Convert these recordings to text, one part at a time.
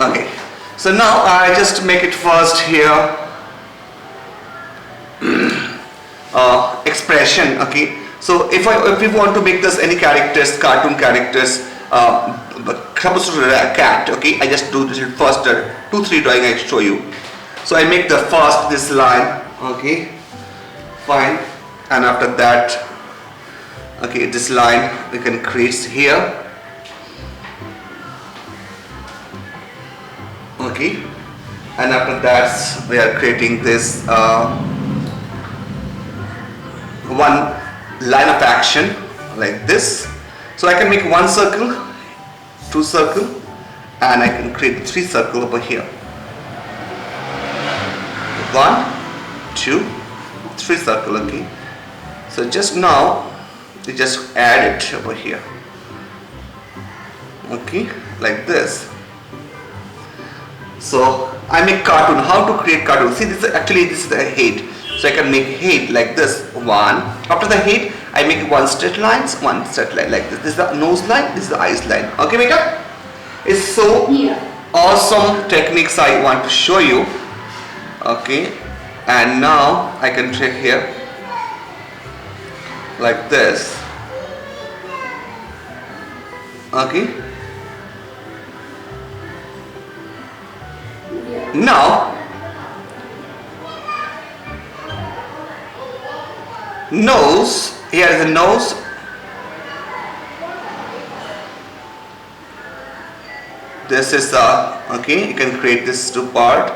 Okay, so now I just make it first here expression. Okay, so if we want to make this any characters, cartoon characters, suppose to a cat. Okay, I just do this first 2-3 drawing I show you. So I make the first this line. Okay, fine, and after that, okay, this line we can create here. Okay, and after that we are creating this one line of action like this. So I can make 1 circle, 2 circle, and I can create 3 circle over here. 1, 2, 3 circle. Okay, so just now you just add it over here. Okay, like this. So I make cartoon. How to create cartoon? See, this is the head. So I can make head like this. 1. After the head, I make 1 straight line like this. This is the nose line. This is the eyes line. Okay, beta? It's so awesome techniques I want to show you. Okay, and now I can take here like this. Okay. Now, nose, here is the nose. This is okay, you can create this 2 part.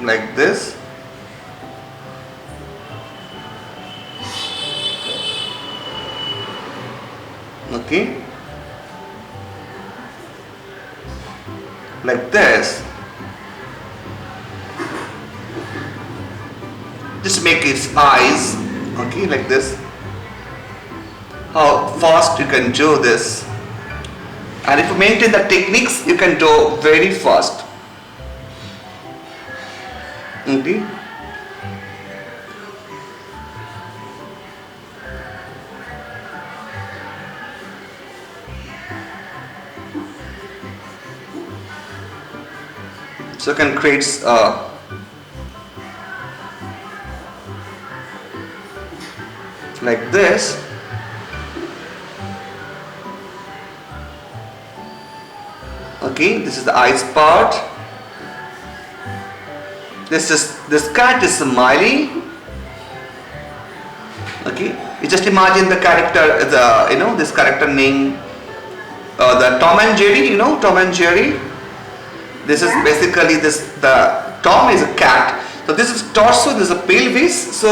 Like this. Okay, like this. Just make its eyes. Okay, like this. How fast you can do this, and if you maintain the techniques, you can do very fast. Okay. So you can create like this. Okay, this is the eyes part. This cat is smiling. Okay, you just imagine the character, this character name, the Tom and Jerry. Tom and Jerry. This is basically the Tom is a cat. So this is torso, this is a pelvis. So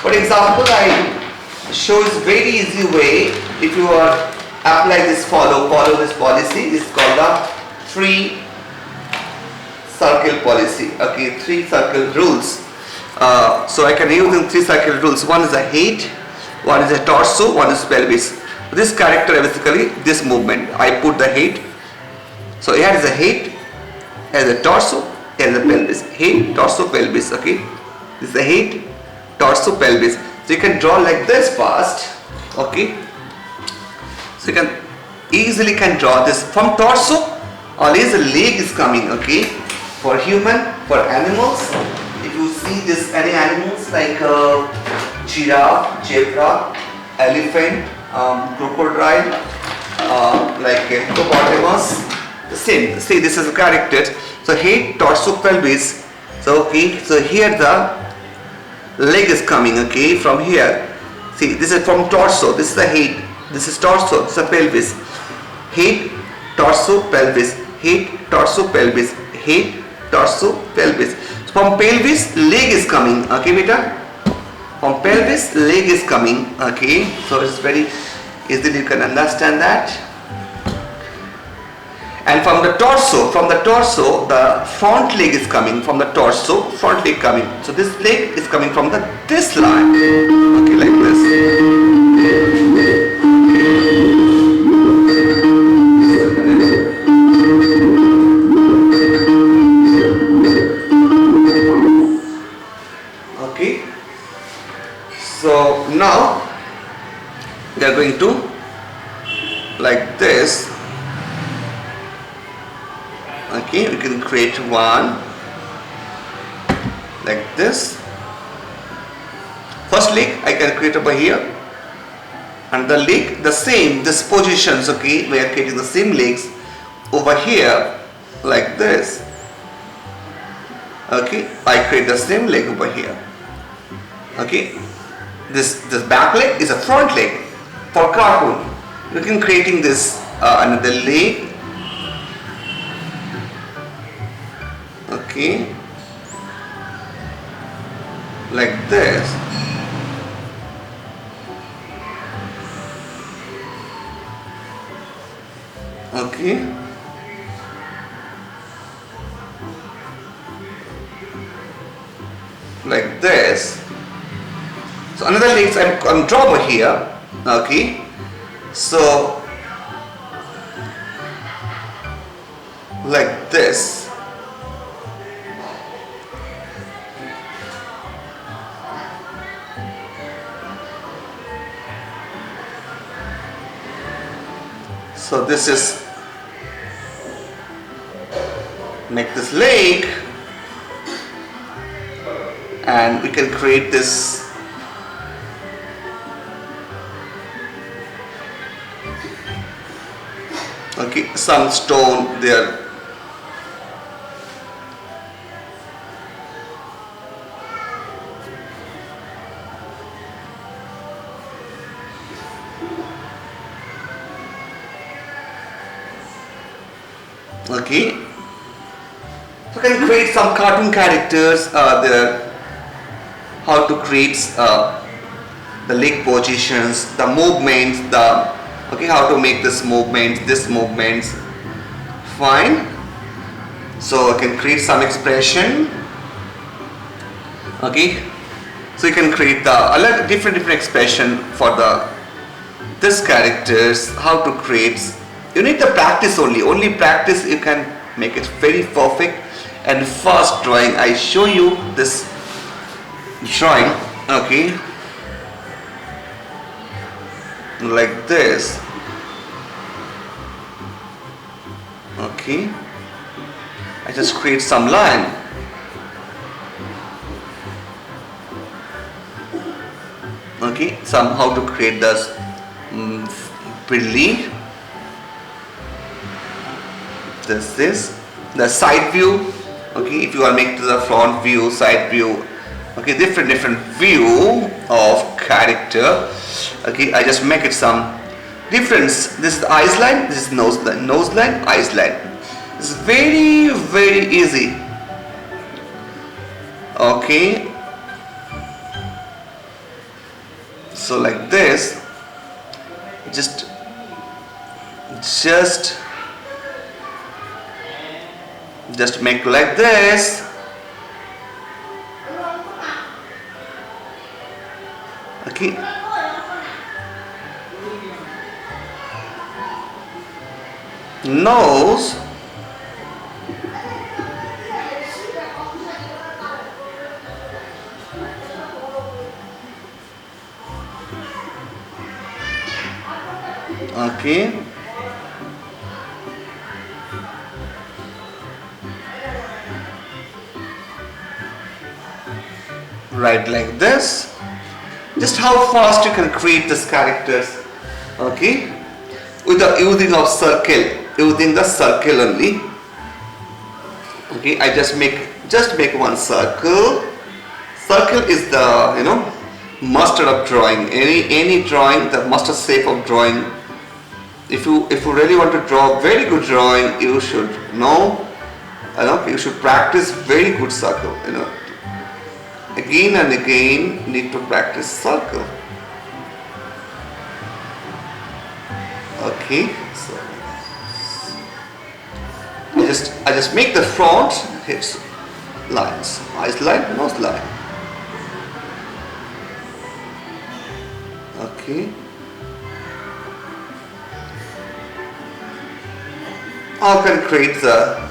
for example, I show is very easy way. If you are apply this follow this policy. This is called the 3 circle policy. Okay, 3 circle rules. So I can use in 3 circle rules. One is a head, one is a torso, one is pelvis. This character basically this movement. I put the head. So here is a head. As a torso, as a pelvis. Head, torso, pelvis. Okay, this is the head, torso, pelvis. So you can draw like this fast. Okay, so you can easily draw this from torso. Always the leg is coming. Okay, for human, for animals. If you see this any animals like giraffe, zebra, elephant, crocodile, like hippopotamus. The same. See, this is a character. So head, torso, pelvis. So okay, so here the leg is coming. Okay, from here. See, this is from torso. This is the head. This is torso. This is the pelvis. Head, torso, pelvis. Head, torso, pelvis. Head, torso, pelvis. So from pelvis, leg is coming. Okay, beta. From pelvis, leg is coming. Okay, so it's very easily you can understand that. And from the torso, the front leg is coming. From the torso, front leg coming. So this leg is coming from this line. Okay, like this. Okay. So now we are going to like this. Okay, we can create one like this. First leg I can create over here, and the leg the same, this positions. Okay, we are creating the same legs over here like this. Okay, I create the same leg over here. Okay, this back leg is a front leg for cartoon. You can creating this another leg. Okay, like this. Okay, like this. So another legs I'm draw over here. Okay, so like this. So this is make this leg, and we can create this okay, some stone there. Okay, so can create some cartoon characters there. How to create the leg positions, the movements, the okay, how to make this movements. Fine. So I can create some expression. Okay, so you can create the different expression for the this characters. How to create? You need the practice only practice. You can make it very perfect. And first drawing, I show you this drawing. Okay, like this. Okay, I just create some line. Okay, somehow to create this pretty. This the side view. Okay, if you are making the front view, side view, okay, different view of character. Okay, I just make it some difference. This is the eyes line, this is nose line, eyes line. It's very easy. Okay, so like this, just make like this. Okay, nose. Okay, right like this. Just how fast you can create these characters. Okay, with the using of circle, using the circle only. Okay, I just make one circle. Circle is the mustard of drawing. Any drawing, the mustard shape of drawing. If you really want to draw very good drawing, you should know. You should practice very good circle. Again and again, need to practice circle. Okay, so I just make the front hips lines, eyes line, nose line. Okay. I can create the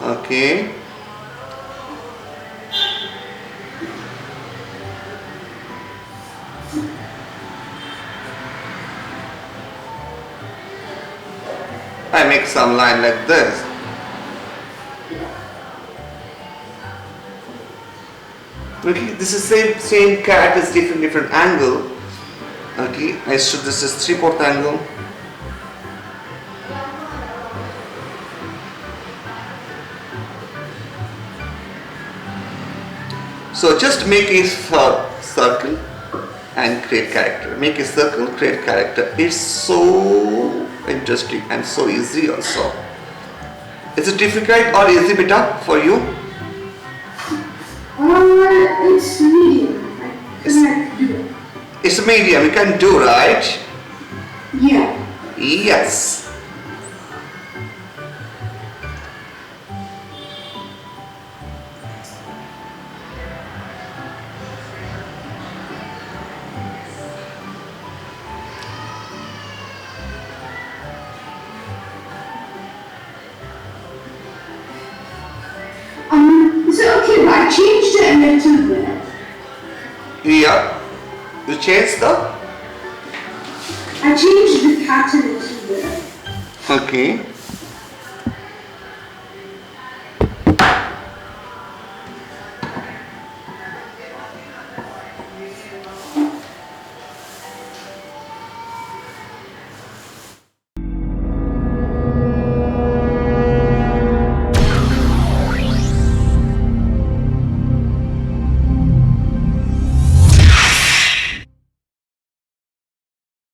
Okay. I make some line like this. Okay, this is same cat is different angle. Okay, I show this is 3/4 angle. So just make a circle and create character. Make a circle, create character. It's so interesting and so easy also. Is it difficult or easy beta for you? It's medium. I can do it. It's medium, you can do, right? Yeah. Yes. Is it okay if I changed it a little bit? Yeah. You change the? I changed the cat a little bit. Okay.